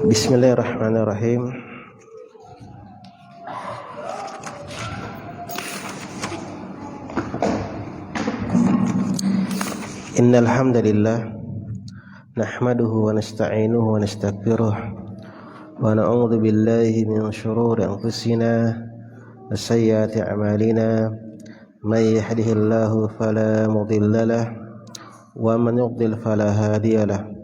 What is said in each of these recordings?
Bismillahirrahmanirrahim. Innal hamdalillah nahmaduhu wa nasta'inuhu wa nastaghfiruh wa na'udzu billahi min shururi anfusina wa sayyiati a'malina may yahdihillahu fala mudilla lahu wa man yudlil fala hadiya lahu.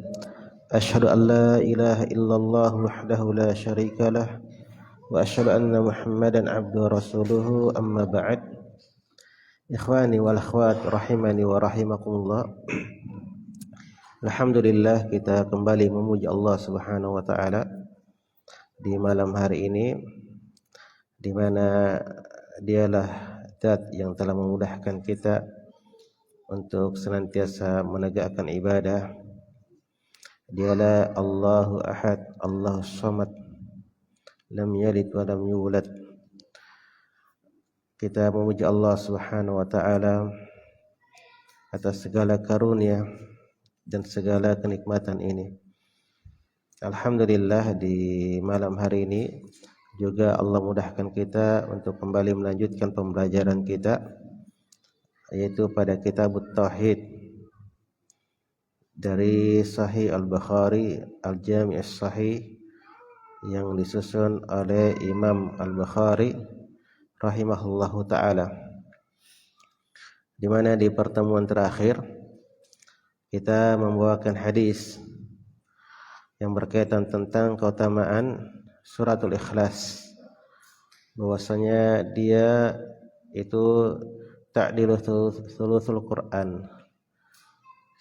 Asyhadu an la ilaha illallah wahdahu la syarika lah wa asyhadu anna Muhammadan abduhu wa rasuluhu amma ba'd. Ikhwani wal akhwat rahimani wa rahimakumullah. Alhamdulillah, kita kembali memuji Allah Subhanahu wa taala di malam hari ini, di mana Dialah Zat yang telah memudahkan kita untuk senantiasa menegakkan ibadah. Dialah Allahu Ahad, Allahus Samad, lam yalid wa lam yulad. Kita memuji Allah Subhanahu wa taala atas segala karunia dan segala kenikmatan ini. Alhamdulillah, di malam hari ini juga Allah mudahkan kita untuk kembali melanjutkan pembelajaran kita, yaitu pada Kitabut Tauhid dari Sahih Al-Bukhari, Al-Jami' As-Sahih, yang disusun oleh Imam Al-Bukhari rahimahullahu ta'ala, di mana di pertemuan terakhir kita membawakan hadis yang berkaitan tentang keutamaan suratul Ikhlas, bahwasanya dia itu ta'dilu thuluthul Quran.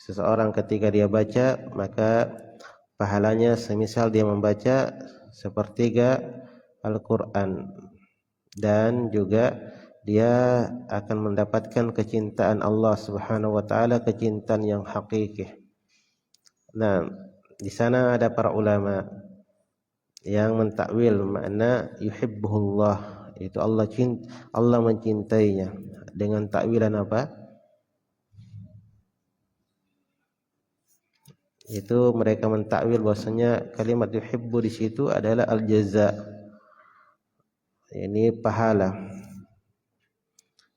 Seseorang ketika dia baca, maka pahalanya semisal dia membaca sepertiga Al-Quran, dan juga dia akan mendapatkan kecintaan Allah Subhanahu wa taala, kecintaan yang hakiki. Nah, di sana ada para ulama yang mentakwil makna yuhibbuhullah, itu Allah mencintainya, dengan takwilan apa? Itu mereka mentakwil bahwasanya kalimat yuhibbu di situ adalah al-jaza, ini pahala.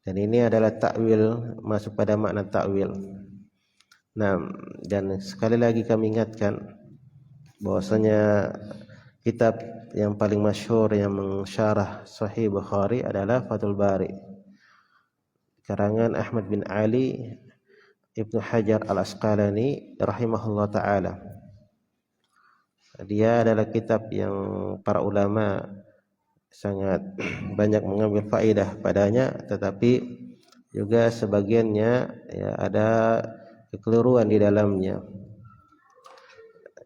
Dan ini adalah takwil, masuk pada makna takwil. Nah, dan sekali lagi kami ingatkan bahwasanya kitab yang paling masyhur yang mensyarah Sahih Bukhari adalah Fathul Bari, karangan Ahmad bin Ali Ibnu Hajar Al-Asqalani rahimahullah ta'ala. Dia adalah kitab yang para ulama sangat banyak mengambil faedah padanya, tetapi juga sebagiannya ya ada kekeliruan di dalamnya.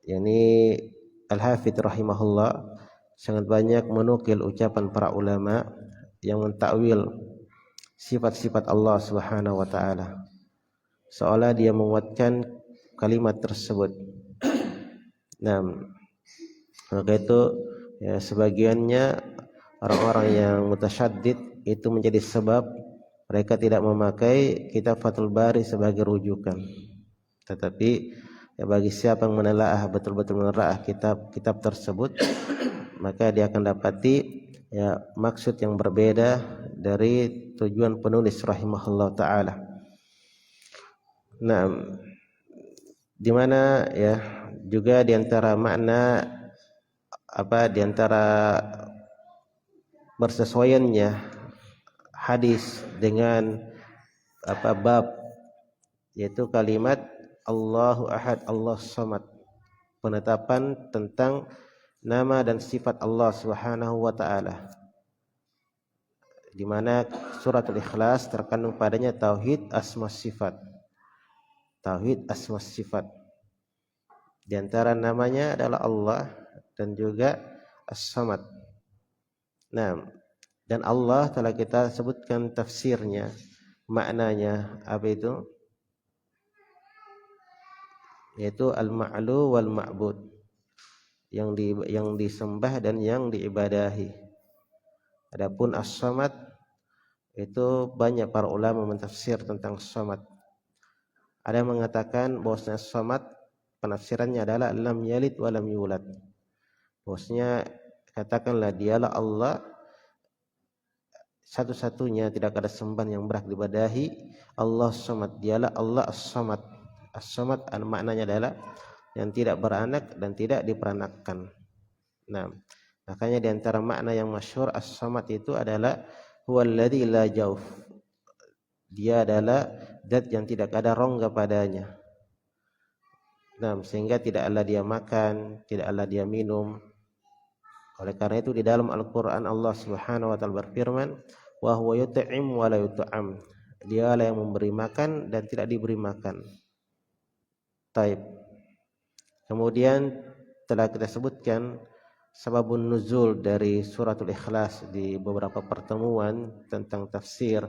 Yani Al-Hafidz rahimahullah sangat banyak menukil ucapan para ulama yang mentakwil sifat-sifat Allah Subhanahu wa taala, seolah dia menguatkan kalimat tersebut. Nah, maka itu ya, sebagiannya orang-orang yang mutasyaddid itu menjadi sebab mereka tidak memakai kitab Fathul Bari sebagai rujukan. Tetapi ya, bagi siapa yang menelaah, betul-betul menelaah kitab tersebut, maka dia akan dapati ya maksud yang berbeda dari tujuan penulis rahimahullah ta'ala. Nah, di mana ya juga di antara makna di antara bersesuaiannya hadis dengan bab, yaitu kalimat Allahu Ahad, Allahus Samad, penetapan tentang nama dan sifat Allah Subhanahu wa taala, di mana suratul Ikhlas terkandung padanya tauhid asma sifat. Tauhid asma sifat, di antara namanya adalah Allah dan juga As-Samad. Nah, dan Allah telah kita sebutkan tafsirnya, maknanya apa itu? Yaitu al-ma'lu wal ma'bud, yang disembah dan yang diibadahi. Adapun As-Samad itu banyak para ulama mentafsir tentang Samad. Ada yang mengatakan bahwasanya Samad penafsirannya adalah lam yalid wa lam yulad, Bosnya katakanlah dialah Allah satu-satunya, tidak ada sembahan yang berhak diibadahi, Allah Samad, dialah Allah As-Samad. As-Samad maknanya adalah yang tidak beranak dan tidak diperanakkan. Nah, makanya di antara makna yang masyhur As-Samad itu adalah huwallazi la jauf. Dia adalah zat yang tidak ada rongga padanya. Nah, sehingga tidaklah dia makan, tidaklah dia minum. Oleh karena itu di dalam Al-Qur'an Allah Subhanahu wa taala berfirman, wa huwa yut'im wa la yut'am. Dialah yang memberi makan dan tidak diberi makan. Taib. Kemudian telah kita sebutkan sababun nuzul dari suratul Ikhlas di beberapa pertemuan tentang tafsir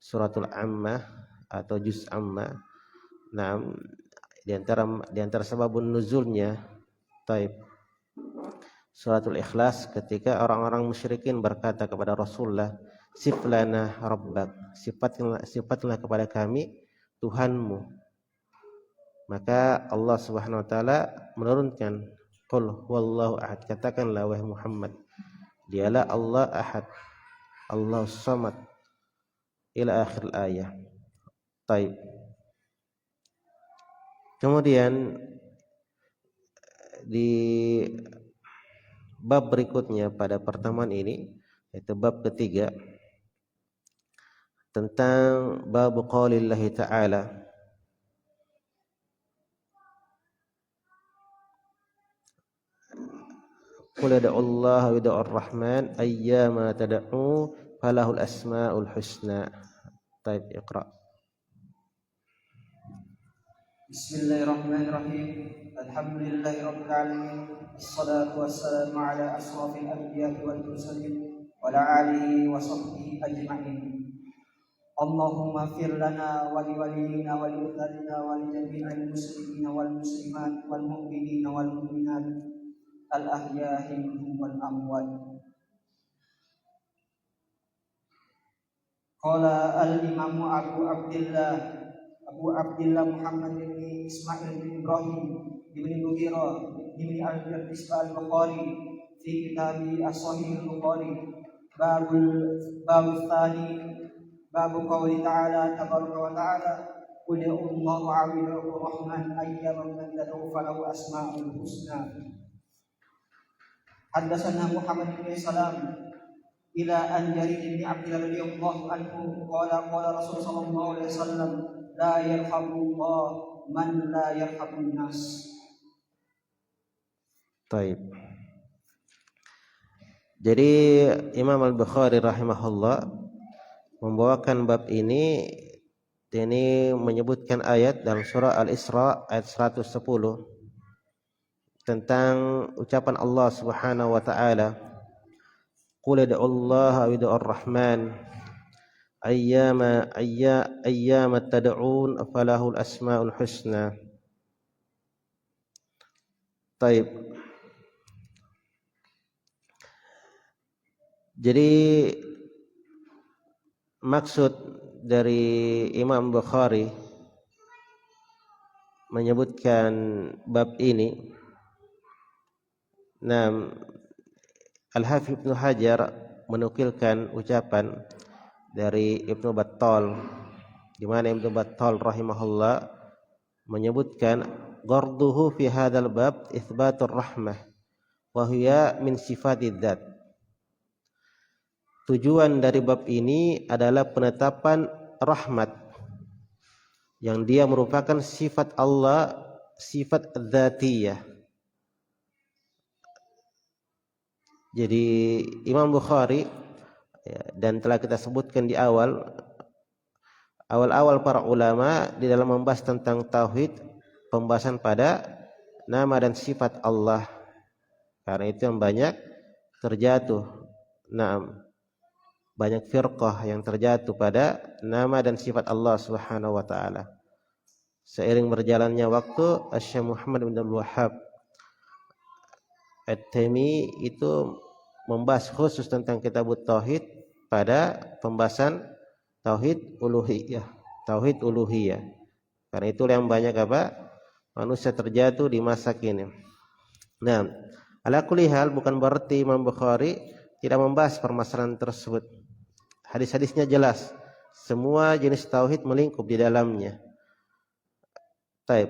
suratul Ammah atau juz Ammah. Nah, di antara sababun nuzulnya, taib, suratul Ikhlas ketika orang-orang musyrikin berkata kepada Rasulullah, siflana rabbak, sifatlah kepada kami Tuhanmu. Maka Allah Subhanahu wa taala menurunkan qul huwallahu ahad, katakanlah wahai Muhammad, dialah Allah ahad, Allahus samad, ila akhir ayat. Taib. Kemudian di bab berikutnya pada pertemuan ini, yaitu bab ketiga, tentang bab qaulillahi ta'ala, qul ad'ullaha wa ad'ur rahman ayyama tad'u falahul asmaul husna. Taib, iqra. Bismillahirrahmanirrahim. Alhamdulillahi rabbil alamin. Wassalatu wassalamu ala asrafil anbiya'i wal mursalin wa ala alihi wa sahbihi ajma'in. Allahumma fir lana wa li waliyina wa li ukhtalina wa li jami'il muslimina wal muslimat wal mu'minina wal mu'minat al ahya'i minhum wal amwat. Qala al-imamu Abu Abdullah Muhammad bin Ismail bin Ibrahim bin Mughirah bin al-Isba al-Bukhari fi kitabi as-Sahih al-Bukhari babu tsani babu qouli ta'ala tabaraka wa ta'ala qul ya Allah wa rahman ayyama tad'u falahu asma'ul husna. Haddatsana Muhammad bin Salam ila an Jarir bin Abdullah radhiyallahu anhu qala Rasul sallallahu alaihi wasallam la yarhamullah man la yarhamun nas. Taib. Jadi Imam Al-Bukhari rahimahullah membawakan bab ini menyebutkan ayat dalam surah Al-Isra ayat 110 tentang ucapan Allah Subhanahu wa taala, qul ad'ullaha wa ad'ur rahman ayyama tad'un falahul asmaul husna. Taib. Jadi maksud dari Imam Bukhari menyebutkan bab ini, Al-Hafidz Ibnu Hajar menukilkan ucapan dari Ibnu Battal, di mana Ibnu Battal rahimahullah menyebutkan gharduhu fi hadzal bab itsbatur rahmah wa hiya min sifatid dzat. Tujuan dari bab ini adalah penetapan rahmat yang dia merupakan sifat Allah, sifat dzatiyah. Jadi Imam Bukhari, dan telah kita sebutkan di awal-awal para ulama di dalam membahas tentang tauhid, pembahasan pada nama dan sifat Allah. Karena itu yang banyak terjatuh, banyak firqah yang terjatuh pada nama dan sifat Allah Subhanahu wa taala. Seiring berjalannya waktu, Syekh Muhammad bin Abdul Wahhab At-Taimi itu membahas khusus tentang kitab tauhid pada pembahasan tauhid uluhiyah. Karena itulah yang banyak manusia terjatuh di masa kini. Nah, Ala kulli hal, bukan berarti Imam Bukhari tidak membahas permasalahan tersebut. Hadis-hadisnya jelas. Semua jenis tauhid melingkup di dalamnya. Taib.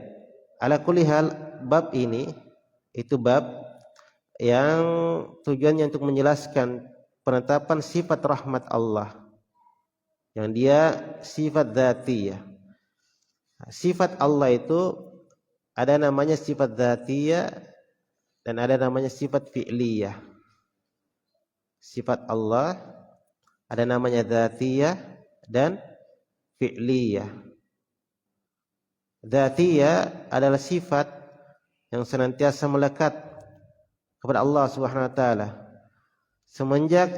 Ala kulli hal, bab ini itu bab yang tujuannya untuk menjelaskan penetapan sifat rahmat Allah, yang dia sifat dzatiyah. Sifat Allah itu ada namanya sifat dzatiyah dan ada namanya sifat fi'liyah. Sifat Allah ada namanya dzatiyah dan fi'liyah. Dzatiyah adalah sifat yang senantiasa melekat kepada Allah Subhanahu wa taala semenjak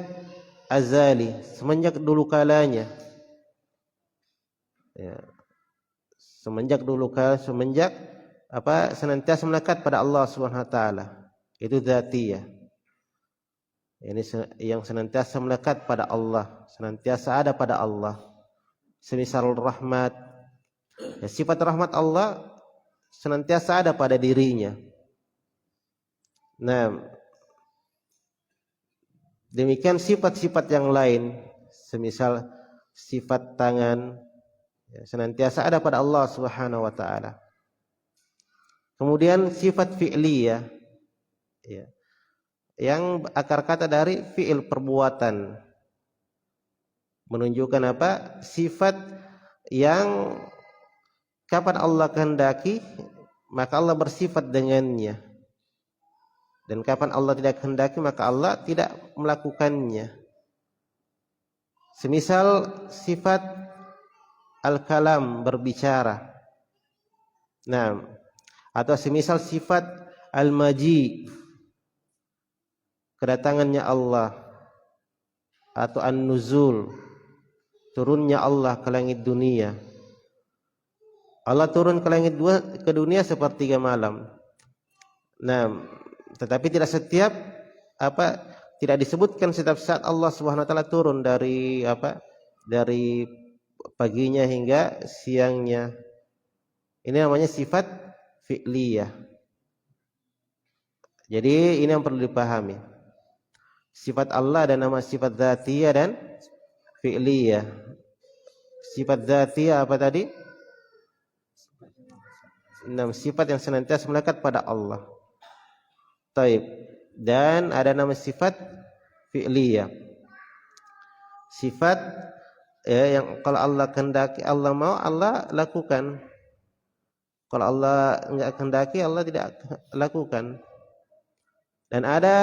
azali, semenjak dulu kalanya. Ya. Semenjak senantiasa melekat pada Allah Subhanahu wa taala. Itu dzatiyah. Ini yang senantiasa melekat pada Allah, senantiasa ada pada Allah. Semisal rahmat, ya, sifat rahmat Allah senantiasa ada pada dirinya. Nah, demikian sifat-sifat yang lain, semisal sifat tangan, ya, senantiasa ada pada Allah Subhanahu wa taala. Kemudian sifat fi'liyah, ya, yang akar kata dari fi'il, perbuatan, menunjukkan apa? Sifat yang kapan Allah kehendaki maka Allah bersifat dengannya, dan kapan Allah tidak kehendaki maka Allah tidak melakukannya. Semisal sifat al-kalam, berbicara. Nah, atau semisal sifat al-maji, kedatangannya Allah, atau an-nuzul, turunnya Allah ke langit dunia. Allah turun ke langit ke dunia sepertiga malam. Nah, tetapi tidak setiap tidak disebutkan setiap saat Allah Subhanahu wa taala turun dari dari paginya hingga siangnya. Ini namanya sifat fi'liyah. Jadi ini yang perlu dipahami. Sifat Allah ada nama sifat dzatiyah dan fi'liyah. Sifat dzatiyah apa tadi? Sifat yang senantiasa melekat pada Allah. Taib. Dan ada nama sifat fi'liyah. Sifat yang kalau Allah kehendaki, Allah mau, Allah lakukan. Kalau Allah enggak kehendaki, Allah tidak lakukan. Dan ada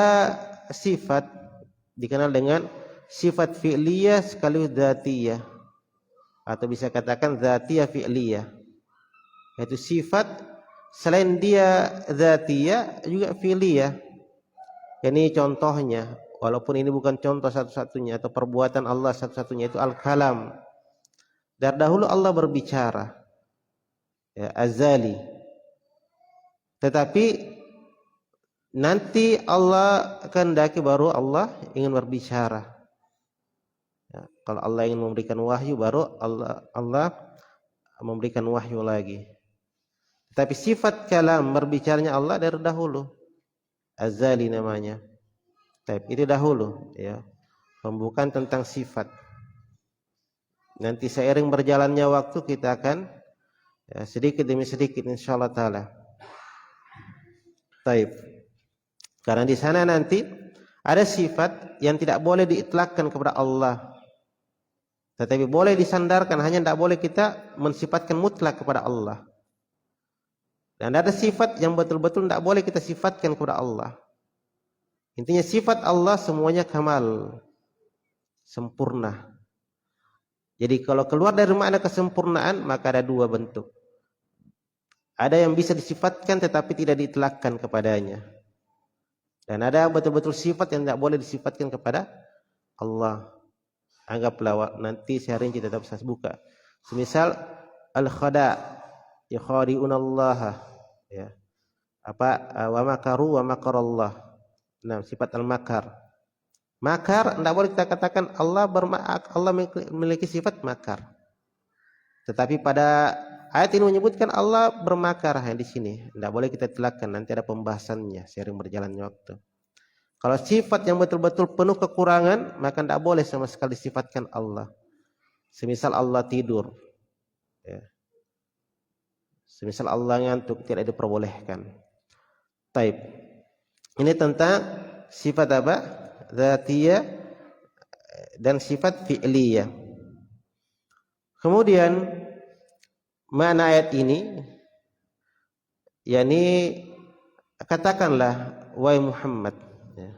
sifat dikenal dengan sifat fi'liyah sekaligus dzatiyah, atau bisa katakan dzatiyah fi'liyah. Yaitu sifat selain dia dzatiyah juga fi'liyah. Ini contohnya, walaupun ini bukan contoh satu-satunya atau perbuatan Allah satu-satunya, itu al-kalam. Dari dahulu Allah berbicara, ya, azali. Tetapi nanti Allah kehendaki baru Allah ingin berbicara. Ya, kalau Allah ingin memberikan wahyu baru Allah memberikan wahyu lagi. Tapi sifat kalam, berbicaranya Allah dari dahulu, azali namanya. Tapi itu dahulu, ya, pembukaan tentang sifat. Nanti seiring berjalannya waktu kita akan, ya, sedikit demi sedikit insyaallah taala. Taib. Karena di sana nanti ada sifat yang tidak boleh diitlakkan kepada Allah, tetapi boleh disandarkan, hanya tidak boleh kita mensifatkan mutlak kepada Allah. Dan ada sifat yang betul-betul tidak boleh kita sifatkan kepada Allah. Intinya sifat Allah semuanya kamal, sempurna. Jadi kalau keluar dari makna kesempurnaan maka ada dua bentuk. Ada yang bisa disifatkan tetapi tidak diitlakkan kepadanya. Dan ada betul-betul sifat yang tidak boleh disifatkan kepada Allah. Anggaplah nanti sehari ini kita tetap bisa buka. Semisal al-khada, yukhadi'unallaha, ya. Wa makaru wa makarallah. Nah, sifat al-makar. Makar tidak boleh kita katakan Allah memiliki sifat makar. Tetapi pada Ayat ini menyebutkan Allah bermakar di sini. Tidak boleh kita telakkan, nanti ada pembahasannya seiring berjalannya waktu. Kalau sifat yang betul-betul penuh kekurangan, maka tidak boleh sama sekali sifatkan Allah. Semisal Allah tidur, ya. Semisal Allah ngantuk, tidak diperbolehkan. Taib. Ini tentang sifat apa? Dzatiyah dan sifat fi'liyah. Kemudian makna ayat ini, yakni katakanlah wahai Muhammad, ya.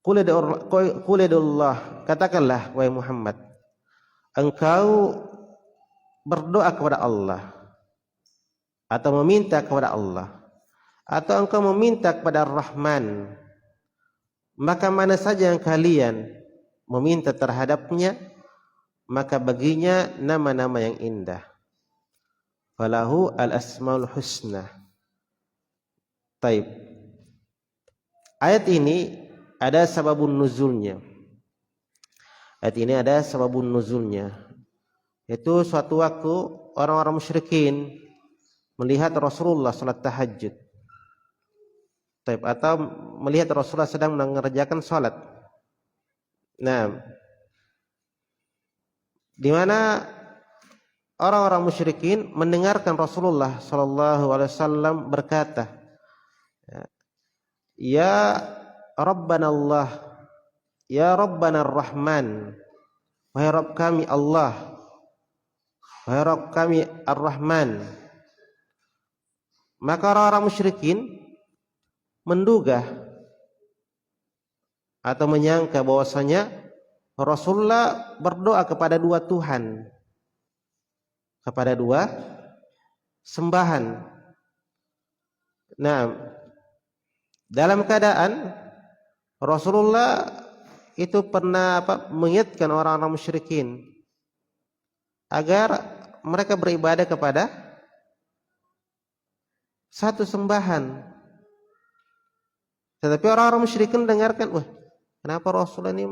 Qul Allah, katakanlah wahai Muhammad, engkau berdoa kepada Allah atau meminta kepada Allah atau engkau meminta kepada Ar-Rahman, maka mana saja yang kalian meminta terhadapnya, maka baginya nama-nama yang indah. Falahu al-asmaul husna. Taib. Ayat ini ada sababun nuzulnya. Ayat ini ada sababun nuzulnya. Yaitu suatu waktu orang-orang musyrikin melihat Rasulullah salat tahajud. Taib, atau melihat Rasulullah sedang mengerjakan salat. Nah, di mana orang-orang musyrikin mendengarkan Rasulullah sallallahu alaihi wasallam berkata, ya Rabbana Allah, ya Rabbana Ar-Rahman, wahai Rabb kami Allah, wahai Rabb kami Ar-Rahman. Maka orang-orang musyrikin menduga atau menyangka bahwasanya Rasulullah berdoa kepada dua Tuhan, kepada dua sembahan. Nah, dalam keadaan Rasulullah itu pernah mengingatkan orang-orang musyrikin agar mereka beribadah kepada satu sembahan. Tetapi orang-orang musyrikin mendengarkan, wah, kenapa Rasulullah ini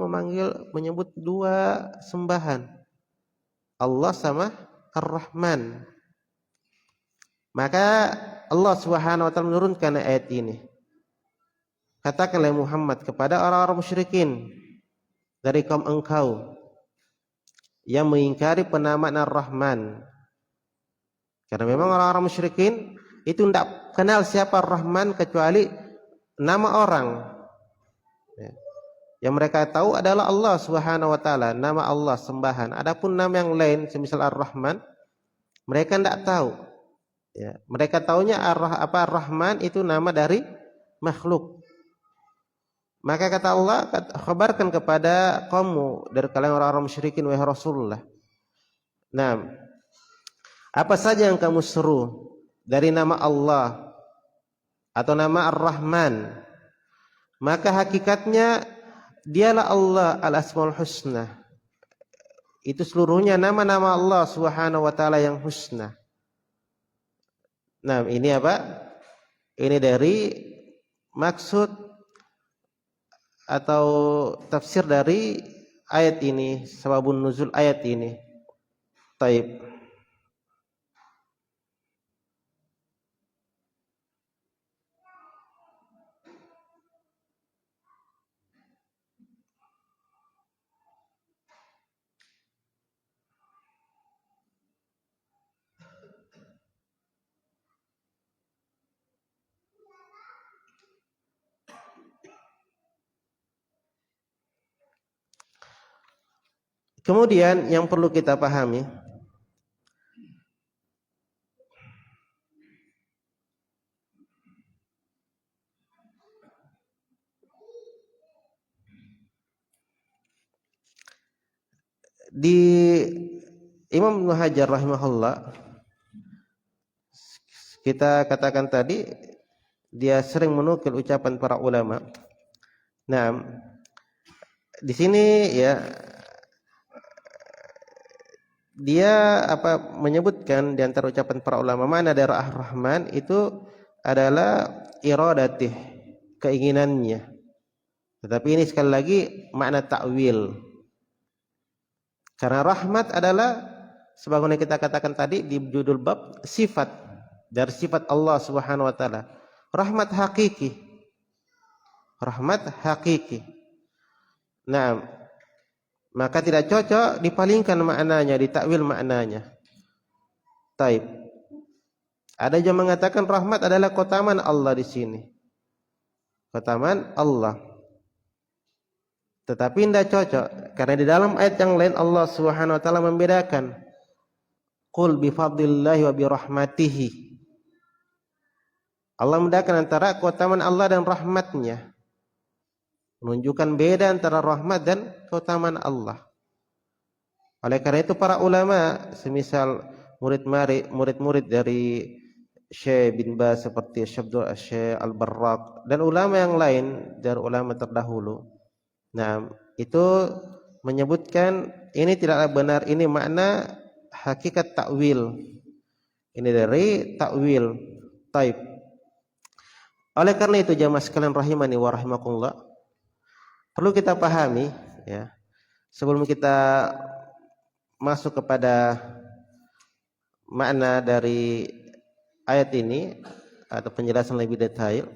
menyebut dua sembahan, Allah sama Ar-Rahman. Maka Allah Subhanahu wa taala menurunkan ayat ini. Katakanlah Muhammad kepada orang-orang musyrikin dari kaum engkau yang mengingkari penamaan Ar-Rahman. Karena memang orang-orang musyrikin itu tidak kenal siapa Ar-Rahman kecuali nama orang. Yang mereka tahu adalah Allah Subhanahu wa taala, nama Allah sembahan. Adapun nama yang lain semisal Ar-Rahman, mereka tidak tahu. Ya, mereka taunya Ar-Rahman itu nama dari makhluk. Maka kata Allah, kabarkan kepada kaummu dari kalangan orang-orang musyrikin, wahai Rasulullah. Nah, apa saja yang kamu seru dari nama Allah atau nama Ar-Rahman, maka hakikatnya dialah Allah al-asmaul husna. Itu seluruhnya nama-nama Allah Subhanahu wa taala yang husna. Nah, ini apa? Ini dari maksud atau tafsir dari ayat ini, sababun nuzul ayat ini. Taib. Kemudian yang perlu kita pahami, di Imam Ibnu Hajar rahimahullah, kita katakan tadi dia sering menukil ucapan para ulama. Nah, di sini ya dia menyebutkan di antara ucapan para ulama, mana dari Ar-Rahman itu adalah iradatih, keinginannya. Tetapi ini sekali lagi makna ta'wil. Karena rahmat adalah sebagaimana kita katakan tadi di judul bab, sifat dari sifat Allah Subhanahu wa taala. Rahmat hakiki. Rahmat hakiki. Nah, maka tidak cocok dipalingkan maknanya, ditakwil maknanya. Taib. Ada yang mengatakan rahmat adalah keutamaan Allah di sini. Keutamaan Allah. Tetapi tidak cocok karena di dalam ayat yang lain Allah Subhanahu wa taala membedakan. Qul bi fadlillahi wa bi rahmatihi. Allah membedakan antara keutamaan Allah dan rahmatnya. Menunjukkan beda antara rahmat dan keutamaan Allah. Oleh karena itu para ulama semisal murid-murid dari Syekh bin Baz seperti Syekh Al-Barraq dan ulama yang lain dari ulama terdahulu. Nah, itu menyebutkan ini tidaklah benar, ini makna hakikat takwil. Ini dari takwil. Taib. Oleh karena itu jamaah sekalian rahimani wa rahimakumullah, perlu kita pahami ya, sebelum kita masuk kepada makna dari ayat ini atau penjelasan lebih detail,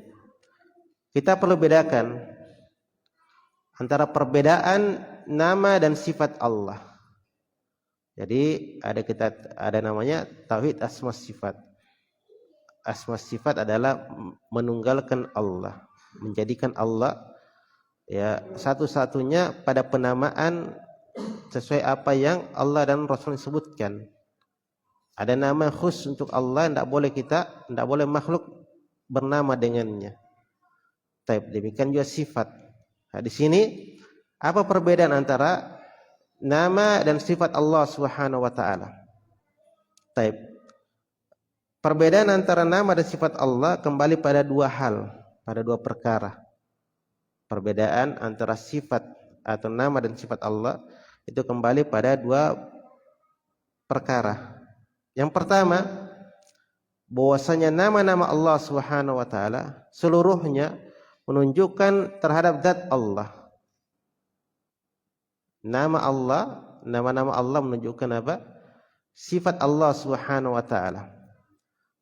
kita perlu bedakan antara perbedaan nama dan sifat Allah. Jadi ada namanya tauhid asma sifat. Asma sifat adalah menunggalkan Allah, menjadikan Allah ya satu-satunya pada penamaan sesuai apa yang Allah dan Rasul sebutkan. Ada nama khusus untuk Allah, tidak boleh makhluk bernama dengannya. Taib, demikian juga sifat. Nah, di sini apa perbedaan antara nama dan sifat Allah Subhanahu wa taala? Taib. Perbedaan antara nama dan sifat Allah kembali pada dua hal, pada dua perkara. Perbedaan antara sifat atau nama dan sifat Allah itu kembali pada dua perkara. Yang pertama, bahwasanya nama-nama Allah Subhanahu wa taala seluruhnya menunjukkan terhadap zat Allah. Nama-nama Allah menunjukkan apa? Sifat Allah Subhanahu wa taala.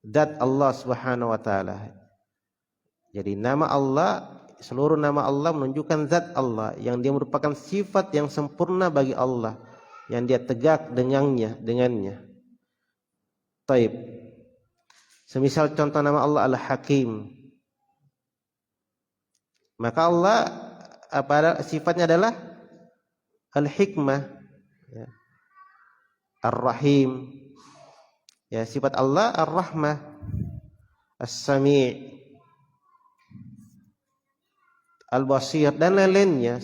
Zat Allah Subhanahu wa taala. Jadi nama Allah, seluruh nama Allah menunjukkan zat Allah yang dia merupakan sifat yang sempurna bagi Allah yang dia tegak dengannya. Taib. Semisal contoh nama Allah Al-Hakim. Maka Allah sifatnya adalah Al-Hikmah, ya. Ar-Rahim. Ya, sifat Allah Ar-Rahmah, As-Sami', Al-Basir dan lain-lainnya.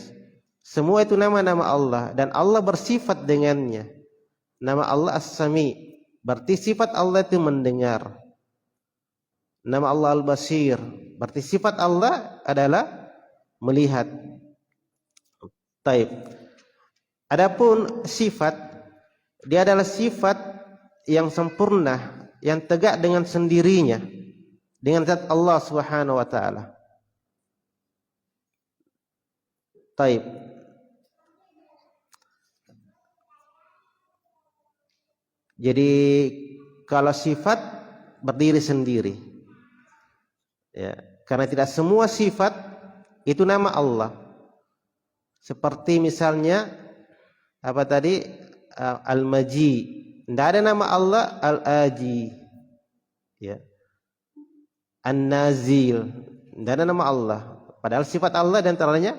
Semua itu nama-nama Allah dan Allah bersifat dengannya. Nama Allah As-Sami', berarti sifat Allah itu mendengar. Nama Allah Al-Basir, berarti sifat Allah adalah melihat. Taib. Adapun sifat, dia adalah sifat yang sempurna, yang tegak dengan sendirinya, dengan zat Allah Subhanahu wa taala. Taib. Jadi kalau sifat berdiri sendiri, ya, karena tidak semua sifat itu nama Allah. Seperti misalnya apa tadi Al-Maji, tidak ada nama Allah Al-Aji, ya. An-Nazil, tidak ada nama Allah. Padahal sifat Allah di antaranya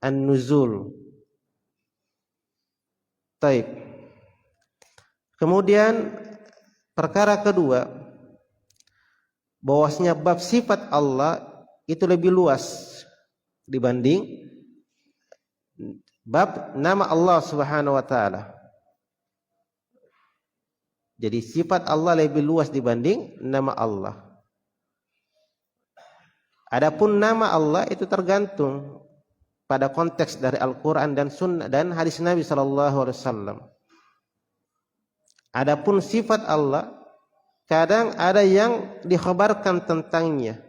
An-Nuzul. Taib. Kemudian perkara kedua, bahwasanya bab sifat Allah itu lebih luas dibanding bab nama Allah Subhanahu wa taala. Jadi sifat Allah lebih luas dibanding nama Allah. Adapun nama Allah itu tergantung pada konteks dari Al-Qur'an dan Sunnah dan hadis Nabi sallallahu alaihi wasallam. Adapun sifat Allah kadang ada yang dikhabarkan tentangnya.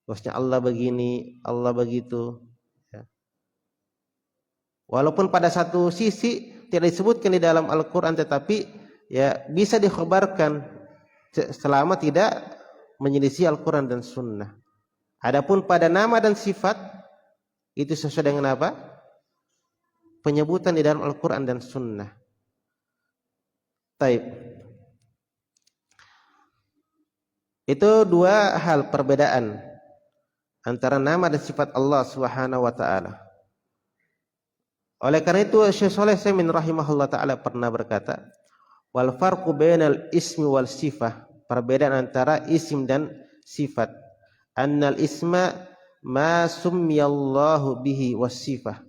Bosnya Allah begini, Allah begitu. Ya. Walaupun pada satu sisi tidak disebutkan di dalam Al-Quran, tetapi ya bisa dikhabarkan selama tidak menyelisih Al-Quran dan Sunnah. Adapun pada nama dan sifat itu sesuai dengan apa? Penyebutan di dalam Al-Quran dan Sunnah. Taib. Itu dua hal perbedaan antara nama dan sifat Allah Subhanahu wa taala. Oleh karena itu Syekh Shalih Utsaimin rahimahullah taala pernah berkata, wal farqu bainal ismi wal sifah, perbedaan antara isim dan sifat. Annal isma ma summiyallahu bihi was sifah.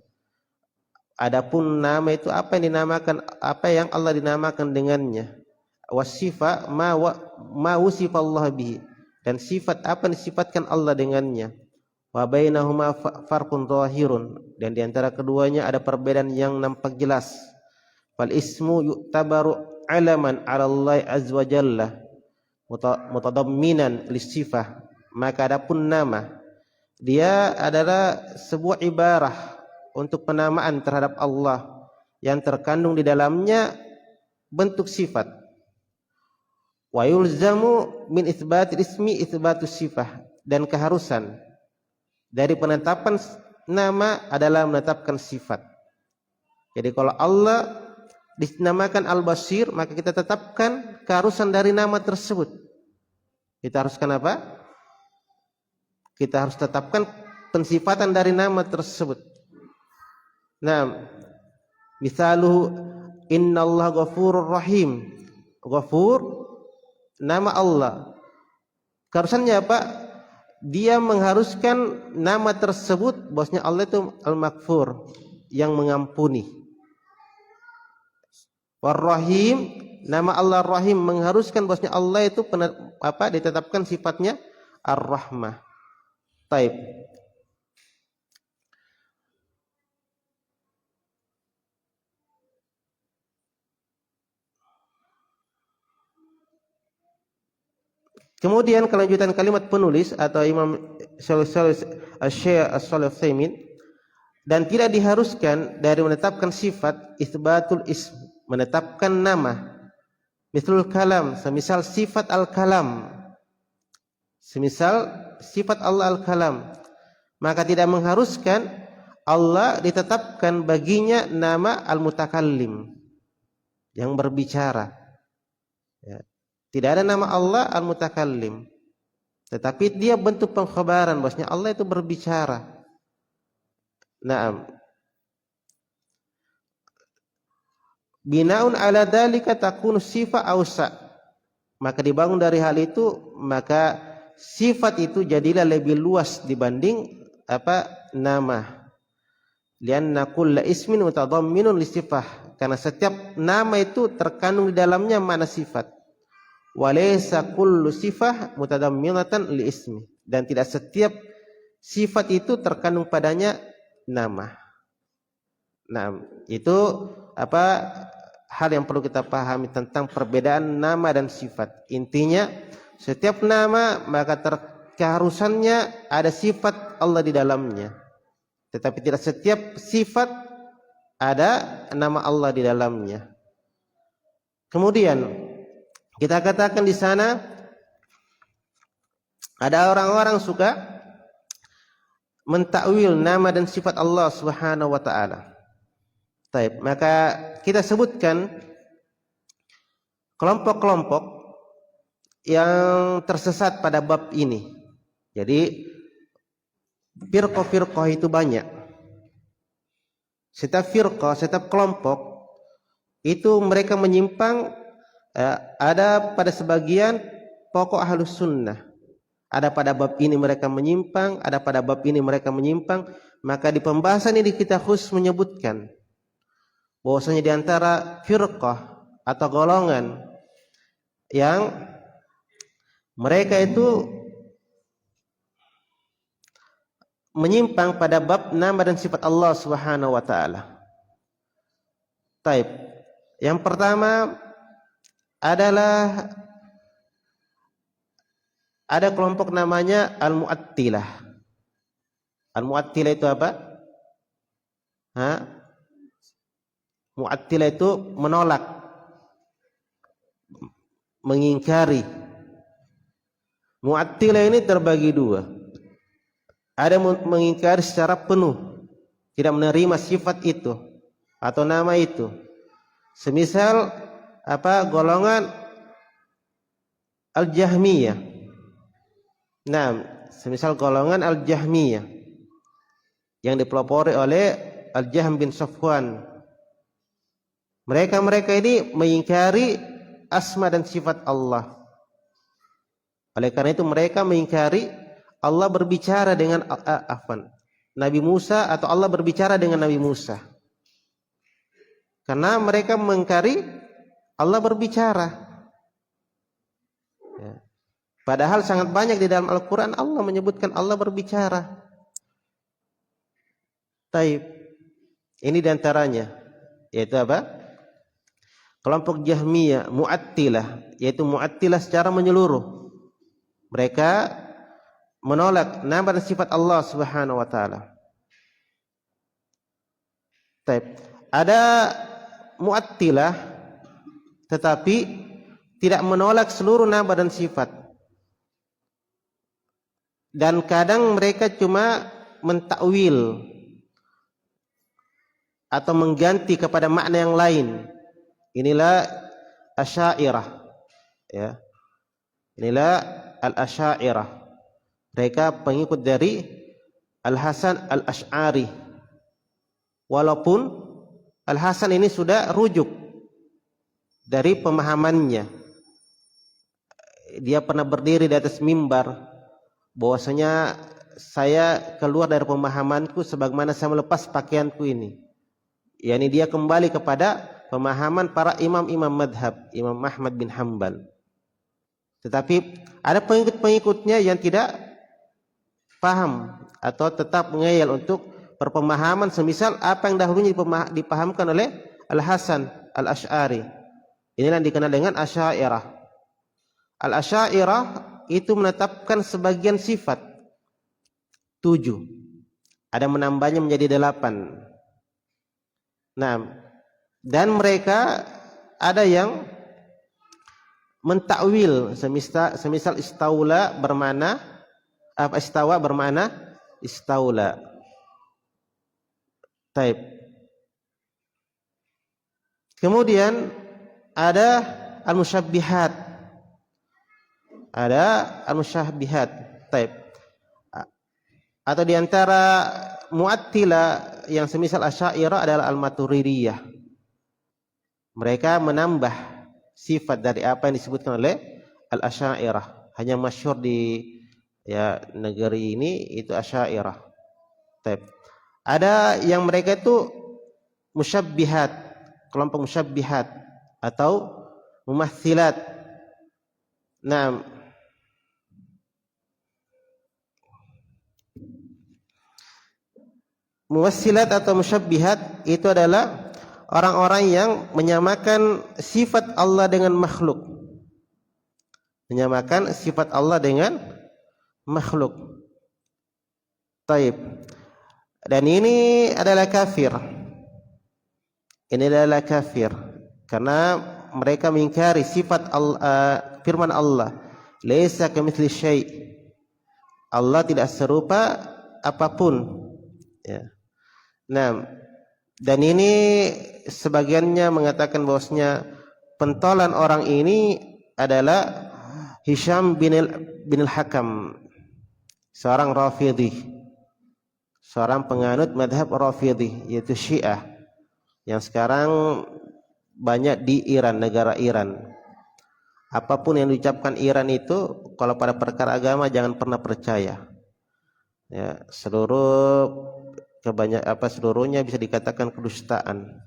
Adapun nama itu apa yang dinamakan, apa yang Allah dinamakan dengannya. Was sifah ma wusifallahu bihi, dan sifat apa yang disifatkan Allah dengannya. Wa bainahuma farqun zahirun, dan di antara keduanya ada perbedaan yang nampak jelas. Fal ismu yu'tabaru alaman 'ala Allah azza wa jalla mutadamminan lis-sifah, maka adapun nama dia adalah sebuah ibarah untuk penamaan terhadap Allah yang terkandung di dalamnya bentuk sifat. Wa yulzamu min itsbatil ismi itsbatus sifah, dan keharusan dari penetapan nama adalah menetapkan sifat. Jadi kalau Allah dinamakan Al-Basir, maka kita tetapkan keharusan dari nama tersebut. Kita haruskan apa? Kita harus tetapkan pensifatan dari nama tersebut. Nah, misaluhu innallaha ghafurur rahim. Ghafur nama Allah. Keharusannya apa? Dia mengharuskan nama tersebut bahwasanya Allah itu Al-Maghfur, yang mengampuni. War-Rahim, nama Allah Ar-Rahim mengharuskan bahwasanya Allah itu ditetapkan sifatnya Ar-Rahmah. Taib. Kemudian kelanjutan kalimat penulis atau Imam Syekh Shalih Utsaimin, dan tidak diharuskan dari menetapkan sifat itsbatul ism, menetapkan nama. Misalul kalam, semisal sifat al-kalam, semisal sifat Allah al-kalam, maka tidak mengharuskan Allah ditetapkan baginya nama al-mutakallim, yang berbicara. Ya. Tidak ada nama Allah Al-Mutakallim, tetapi dia bentuk pengkhabaran bahwasanya Allah itu berbicara. Naam. Binaun ala dzalika takunu sifat ausa. Maka dibangun dari hal itu, maka sifat itu jadilah lebih luas dibanding nama. Lianna kulla ismin mutadamminun lisifah, karena setiap nama itu terkandung di dalamnya makna sifat. Walaysa kullu sifah mutadamminatan li ismi, dan tidak setiap sifat itu terkandung padanya nama. Nah, itu hal yang perlu kita pahami tentang perbedaan nama dan sifat. Intinya setiap nama maka keharusannya ada sifat Allah di dalamnya, tetapi tidak setiap sifat ada nama Allah di dalamnya. Kemudian kita katakan di sana ada orang-orang suka mentakwil nama dan sifat Allah Subhanahu wa taala. Baik, maka kita sebutkan kelompok-kelompok yang tersesat pada bab ini. Jadi firqah-firqah itu banyak. Setiap firqah, setiap kelompok itu mereka menyimpang. Ada pada sebagian pokok Ahlus Sunnah, ada pada bab ini mereka menyimpang, ada pada bab ini mereka menyimpang. Maka di pembahasan ini kita khusus menyebutkan bahwasanya di antara firqah atau golongan yang mereka itu menyimpang pada bab nama dan sifat Allah Subhanahu wa taala. Taib. Yang pertama adalah ada kelompok namanya Al-Mu'attilah. Al-Mu'attilah itu apa? Mu'attilah itu menolak, mengingkari. Mu'attilah ini terbagi dua. Ada mengingkari secara penuh, tidak menerima sifat itu atau nama itu. Semisal golongan Al-Jahmiyah. Nah, semisal golongan Al-Jahmiyah yang dipelopori oleh Al-Jahm bin Safwan. Mereka ini mengingkari asma dan sifat Allah. Oleh karena itu mereka mengingkari Allah berbicara dengan Nabi Musa atau Allah berbicara dengan Nabi Musa. Karena mereka mengingkari Allah berbicara. Ya. Padahal sangat banyak di dalam Al-Quran Allah menyebutkan Allah berbicara. Taib. Ini diantaranya, yaitu apa? Kelompok Jahmiyah, Mu'attilah, yaitu Mu'attilah secara menyeluruh. Mereka menolak nama dan sifat Allah Subhanahu wa taala. Taib. Ada Mu'attilah tetapi tidak menolak seluruh nama dan sifat. Dan kadang mereka cuma mentakwil atau mengganti kepada makna yang lain. Inilah Asy'ariyah, ya. Inilah Al-Asy'ariyah. Mereka pengikut dari Al-Hasan Al-Asy'ari. Walaupun Al-Hasan ini sudah rujuk dari pemahamannya. Dia pernah berdiri di atas mimbar bahwasanya saya keluar dari pemahamanku sebagaimana saya melepas pakaianku ini. Yani dia kembali kepada pemahaman para imam-imam madhab, Imam Ahmad bin Hanbal. Tetapi ada pengikut-pengikutnya yang tidak paham atau tetap mengeyel untuk berpemahaman semisal apa yang dahulunya dipahamkan oleh Al-Hasan Al-Asy'ari. Inilah yang dikenal dengan Asy'ariyah. Al-Asy'ariyah itu menetapkan sebagian sifat 7. Ada menambahnya menjadi 8. Nah, dan mereka ada yang mentakwil semisal istaula bermakna istawa bermakna istaula. Taib. Kemudian ada al-musyabbihat. Ada al-musyabbihat. Taib. Atau diantara Mu'attilah yang semisal Asy'ariyah adalah Al-Maturidiyah. Mereka menambah sifat dari apa yang disebutkan oleh Al-Asy'ariyah. Hanya masyhur di negeri ini itu Asy'ariyah. Ada yang mereka itu musyabbihat, kelompok musyabbihat atau mumatsilat. Nah, mumatsilat atau musyabbihat itu adalah orang-orang yang menyamakan sifat Allah dengan makhluk. Menyamakan sifat Allah dengan makhluk. Taib. Dan ini adalah kafir. Ini adalah kafir karena mereka mengingkari sifat Allah, firman Allah, "Laisa kamitsli syai'." Allah tidak serupa apapun. Ya. Nah, dan ini sebagiannya mengatakan bahwasanya pentolan orang ini adalah Hisham bin al-Hakam, seorang Rafidhi, seorang penganut madhab Rafidhi, yaitu Syiah, yang sekarang banyak di Iran, negara Iran. Apapun yang diucapkan Iran itu, kalau pada perkara agama jangan pernah percaya. Ya, seluruhnya bisa dikatakan kedustaan.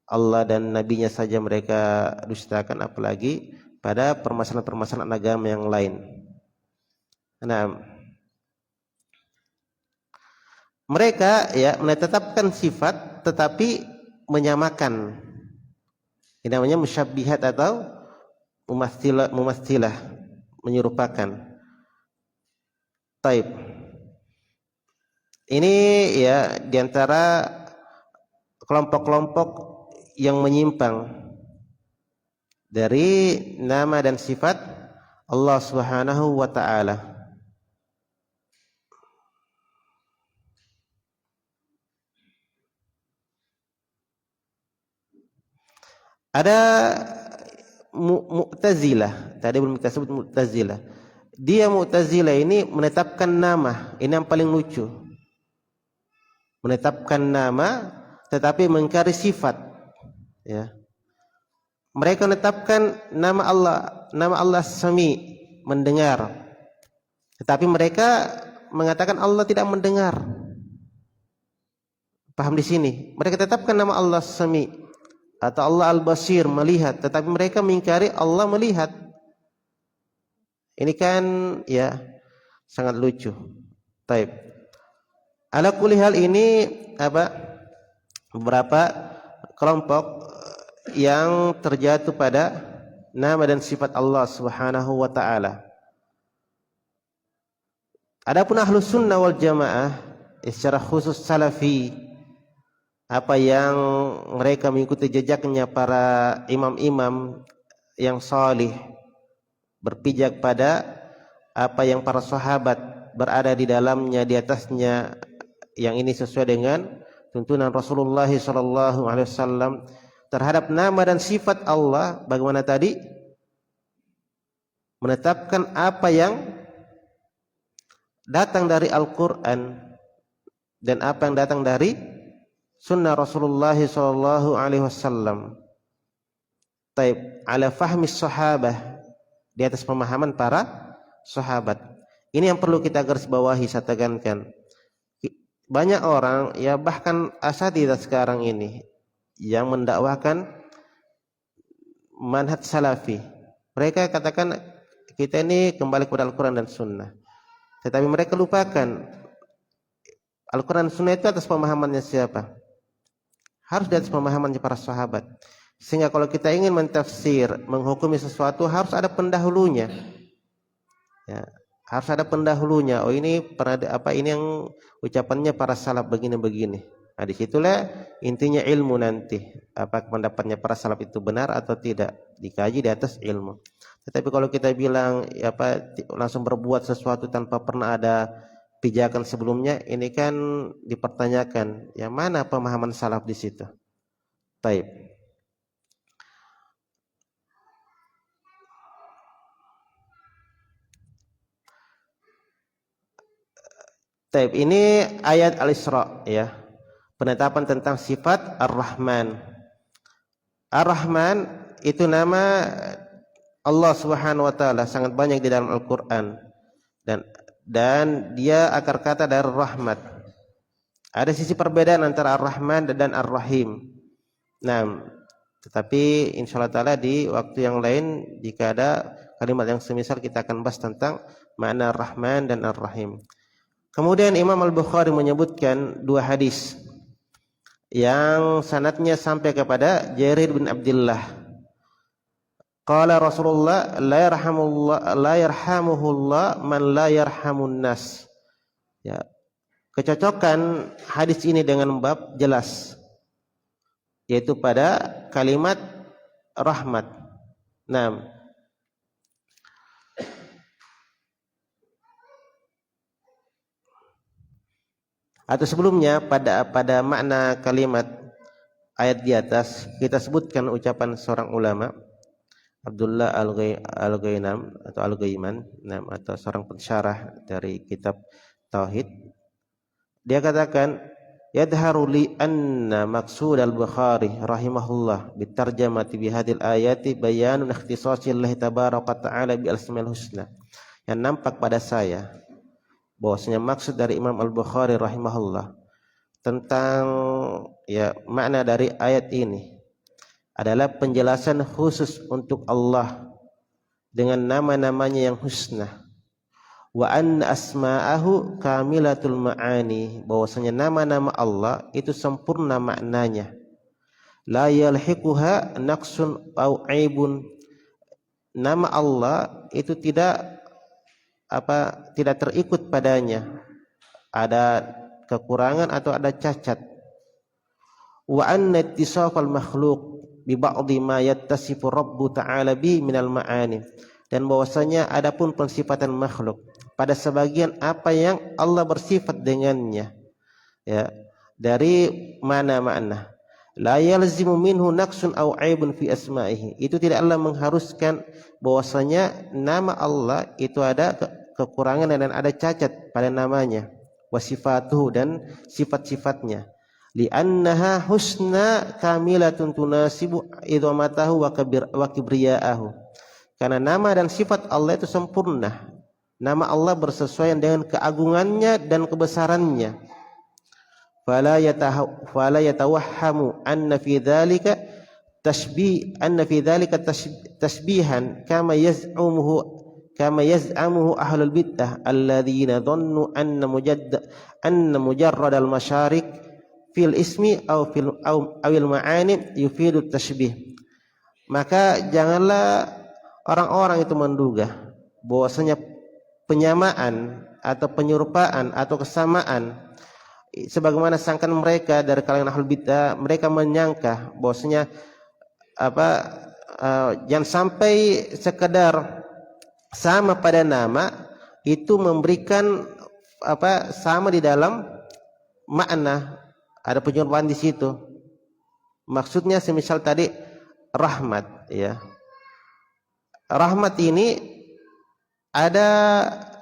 Allah dan nabinya saja mereka dustakan, apalagi pada permasalahan-permasalahan agama yang lain. Nah, mereka menetapkan sifat tetapi menyamakan. Ini namanya musyabbihat atau mumatsilah. menyerupakan. Taib. Ini ya diantara kelompok-kelompok yang menyimpang dari nama dan sifat Allah Subhanahu wa taala. Ada Mu'tazilah, tadi belum kita sebut Mu'tazilah. Dia Mu'tazilah ini menetapkan nama, ini yang paling lucu. Menetapkan nama tetapi mengingkari sifat, ya. Mereka menetapkan nama Allah Sami, mendengar. Tetapi mereka mengatakan Allah tidak mendengar. Paham di sini? Mereka tetapkan nama Allah Sami atau Allah Al-Basir, melihat, tetapi mereka mengingkari Allah melihat. Ini kan ya sangat lucu. Taib. Ala kulli hal ini beberapa kelompok yang terjatuh pada nama dan sifat Allah Subhanahu wa taala. Adapun Ahlus Sunnah wal Jamaah secara khusus Salafi, apa yang mereka mengikuti jejaknya para imam-imam yang salih, berpijak pada apa yang para sahabat berada di dalamnya, di atasnya, yang ini sesuai dengan tuntunan Rasulullah SAW terhadap nama dan sifat Allah. Bagaimana tadi? Menetapkan apa yang datang dari Al-Quran dan apa yang datang dari sunnah Rasulullah SAW. Taib, ala fahmi sahabah, di atas pemahaman para sahabat. Ini yang perlu kita garis bawahi, saya tegankan. Banyak orang, ya bahkan asatidzah sekarang ini yang mendakwakan manhaj salafi. Mereka katakan kita ini kembali kepada Al-Quran dan Sunnah. Tetapi mereka lupakan Al-Quran dan Sunnah itu atas pemahamannya siapa? Harus di atas pemahamannya para sahabat. Sehingga kalau kita ingin mentafsir, menghukumi sesuatu, harus ada pendahulunya. Ya, harus ada pendahulunya. Oh, ini ini yang ucapannya para salaf begini-begini. Nah, disitulah intinya ilmu nanti. Apa pendapatnya para salaf itu benar atau tidak, dikaji di atas ilmu. Tetapi kalau kita bilang langsung berbuat sesuatu tanpa pernah ada pijakan sebelumnya, ini kan dipertanyakan. Yang mana pemahaman salaf di situ? Taib. Taib, ini ayat Al-Isra, ya. Penetapan tentang sifat Ar-Rahman. Ar-Rahman itu nama Allah Subhanahu wa taala, sangat banyak di dalam Al-Qur'an. Dan dia akar kata dari rahmat. Ada sisi perbedaan antara Ar-Rahman dan Ar-Rahim. Nah, tetapi insyaallah taala di waktu yang lain jika ada kalimat yang semisal, kita akan bahas tentang makna Ar-Rahman dan Ar-Rahim. Kemudian Imam Al-Bukhari menyebutkan dua hadis yang sanadnya sampai kepada Jarir bin Abdullah. Qala Rasulullah la yarhamuhullah man la yarhamun nas. Ya. Kecocokan hadis ini dengan bab jelas, yaitu pada kalimat rahmat. Nah, atau sebelumnya pada makna kalimat ayat di atas kita sebutkan ucapan seorang ulama, Abdullah Al-Ghainam atau Al-Ghaiman, atau seorang pensyarah dari kitab Tauhid. Dia katakan, yadharu li anna maqsud al-Bukhari rahimahullah bitarjamati bihadil ayati bayanun ikhtisasillahi tabaraka ta'ala bi al-asmaul husna. Yang nampak pada saya bahwasanya maksud dari Imam Al-Bukhari rahimahullah tentang makna dari ayat ini adalah penjelasan khusus untuk Allah dengan nama-namanya yang husna. Wa anna asma'ahu kamilatul ma'ani, bahwasanya nama-nama Allah itu sempurna maknanya. La yalhiquha naqsun au aibun nama Allah itu tidak terikut padanya ada kekurangan atau ada cacat. Wa anna ittisafal makhluq bi ba'dhi ma yattasifu Rabbu ta'ala bi minal ma'ani, dan bahwasanya adapun pensifatan makhluk pada sebagian apa yang Allah bersifat dengannya, ya, dari mana-mana, la yalzimu minhu naqsun aw aibun fi asma'ihi, itu tidaklah mengharuskan bahwasanya nama Allah itu ada kekurangan dan ada cacat pada namanya, wasifatuhu, dan sifat-sifatnya, li'annaha husna kamilatun tunasibu idhamatahu wa kibriya'ahu, karena nama dan sifat Allah itu sempurna. Nama Allah bersesuaian dengan keagungannya dan kebesarannya. Fala yatawahhamu anna fi dzalika tasbihan kama yaz'amuhu ahlul bid'ah alladzina dhannu anna mujarrad al-masyarik fil ismi awil ma'ani yufidu tashbih. Maka janganlah orang-orang itu menduga bahwasanya penyamaan atau penyerupaan atau kesamaan sebagaimana sangkaan mereka dari kalangan ahlul bidah. Mereka menyangka bahwasanya jangan sampai sekedar sama pada nama itu memberikan sama di dalam makna, ada penyerupaan di situ. Maksudnya semisal tadi rahmat, ya. Rahmat ini ada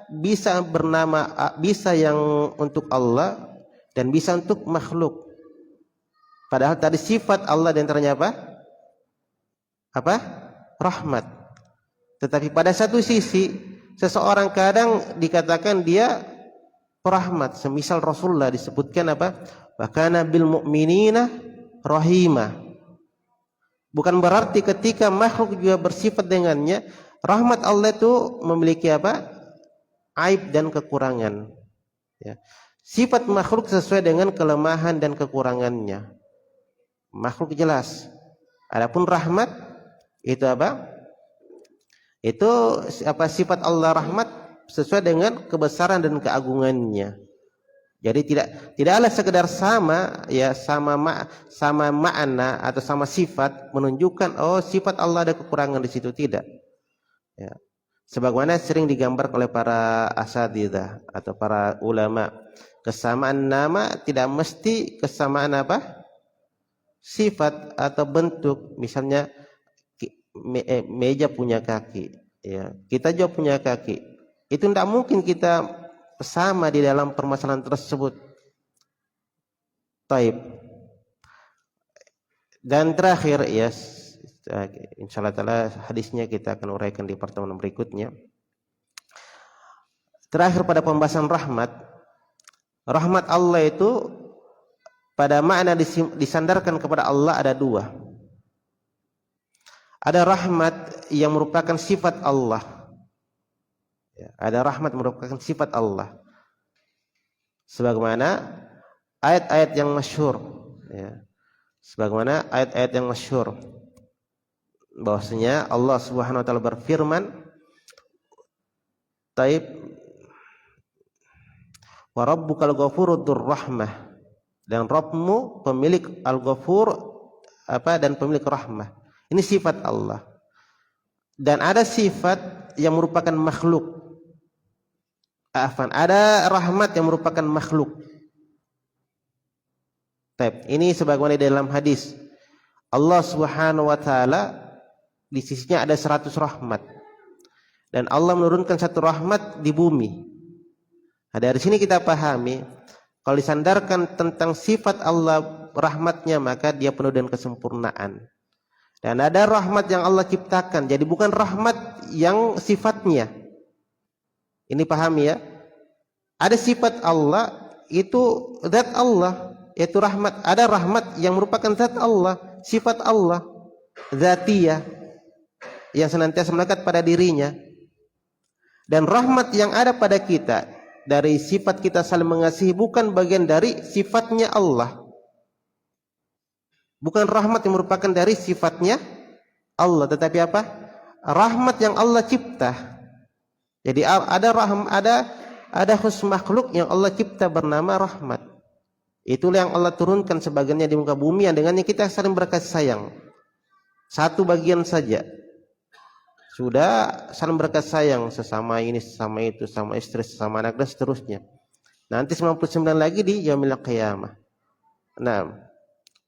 bisa bernama, bisa yang untuk Allah dan bisa untuk makhluk. Padahal tadi sifat Allah di antaranya apa? Rahmat. Tetapi pada satu sisi seseorang kadang dikatakan dia rahmat, semisal Rasulullah disebutkan wa kana bil mu'minina rahima. Bukan berarti ketika makhluk juga bersifat dengannya, rahmat Allah itu memiliki aib dan kekurangan, ya. Sifat makhluk sesuai dengan kelemahan dan kekurangannya. Makhluk jelas. Adapun rahmat itu Itu sifat Allah rahmat sesuai dengan kebesaran dan keagungannya. Jadi tidaklah sekedar sama, ya, sama makna atau sama sifat menunjukkan sifat Allah ada kekurangan di situ, tidak. Ya. Sebagaimana sering digambar oleh para asatidzah atau para ulama, kesamaan nama tidak mesti kesamaan sifat atau bentuk. Misalnya meja punya kaki, ya, kita juga punya kaki. Itu tidak mungkin kita sama di dalam permasalahan tersebut. Taib. Dan terakhir, ya, insyaallah taala hadisnya kita akan uraikan di pertemuan berikutnya. Terakhir pada pembahasan rahmat Allah itu pada makna disandarkan kepada Allah ada dua. Ada rahmat yang merupakan sifat Allah. Ya, ada rahmat merupakan sifat Allah. Sebagaimana ayat-ayat yang masyhur, ya. Sebagaimana ayat-ayat yang masyhur bahwasanya Allah Subhanahu wa taala berfirman, taib, wa rabbukal ghafurud dzurrahmah, dan Rabbmu pemilik al-ghafur dan pemilik rahmah. Ini sifat Allah. Dan ada sifat yang merupakan makhluk. Ada rahmat yang merupakan makhluk. Ini sebagaimana di dalam hadis, Allah Subhanahu wa taala di sisinya ada 100 rahmat. Dan Allah menurunkan satu rahmat di bumi. Nah, dari sini kita pahami kalau disandarkan tentang sifat Allah rahmatnya, maka dia penuh dengan kesempurnaan. Dan ada rahmat yang Allah ciptakan, jadi bukan rahmat yang sifatnya. Ini pahami, ya. Ada sifat Allah itu zat Allah, yaitu rahmat. Ada rahmat yang merupakan zat Allah, sifat Allah, zatiyah, yang senantiasa melekat pada dirinya. Dan rahmat yang ada pada kita dari sifat kita saling mengasihi bukan bagian dari sifatnya Allah. Bukan rahmat yang merupakan dari sifatnya Allah, tetapi rahmat yang Allah cipta. Jadi ada khusus makhluk yang Allah cipta bernama rahmat. Itulah yang Allah turunkan sebagiannya di muka bumi yang dengannya kita saling berkasih sayang. Satu bagian saja sudah saling berkasih sayang sesama ini, sesama itu, sesama istri, sesama anak dan seterusnya. Nanti 99 lagi di yaumil qiyamah. Nah,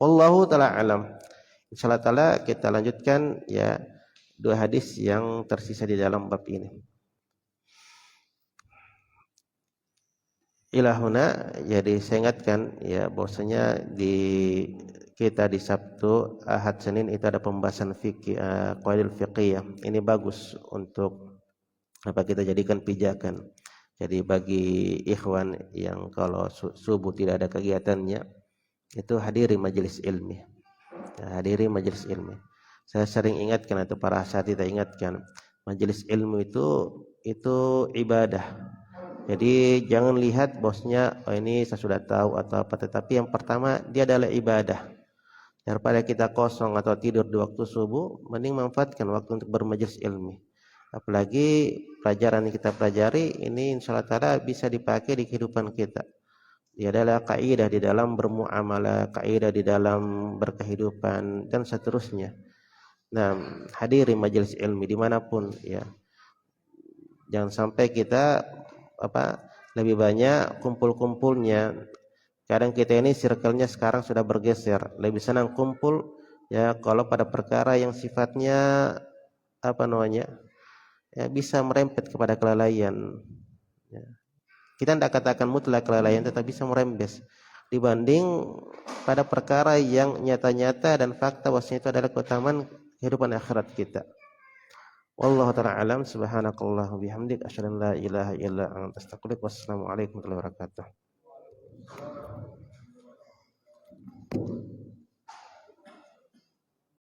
wallahu taala alam. Insyaallah taala kita lanjutkan ya dua hadis yang tersisa di dalam bab ini. Ilahuna, jadi saya ingatkan ya bahwasanya kita di Sabtu, Ahad, Senin itu ada pembahasan fikih, qawaidul fiqhiyah. Ini bagus untuk kita jadikan pijakan. Jadi bagi ikhwan yang kalau subuh tidak ada kegiatannya, itu hadiri majelis ilmi. Ya, hadiri majelis ilmi. Saya sering ingatkan atau para asatidz ingatkan, majelis ilmu itu ibadah. Jadi jangan lihat bosnya ini saya sudah tahu atau apa, tetapi yang pertama dia adalah ibadah. Daripada kita kosong atau tidur di waktu subuh, mending manfaatkan waktu untuk bermajelis ilmi. Apalagi pelajaran yang kita pelajari ini insyaallah taala bisa dipakai di kehidupan kita. Dia adalah kaidah di dalam bermuamalah, kaidah di dalam berkehidupan dan seterusnya. Nah, hadiri majelis ilmi dimanapun ya. Jangan sampai kita lebih banyak kumpul-kumpulnya. Kadang kita ini circle-nya sekarang sudah bergeser, lebih senang kumpul ya kalau pada perkara yang sifatnya ya bisa merembet kepada kelalaian ya. Kita tidak katakan mutlak kelalaian, tetapi bisa merembes dibanding pada perkara yang nyata-nyata dan fakta bahwasanya itu adalah keutamaan kehidupan akhirat kita. Wallahu ta'ala alam. Subhanakallahumma bihamdik asyhadu an la ilaha illa anta astaghfiruka wa atubu ilaik. Wassalamu alaikum warahmatullahi wabarakatuh.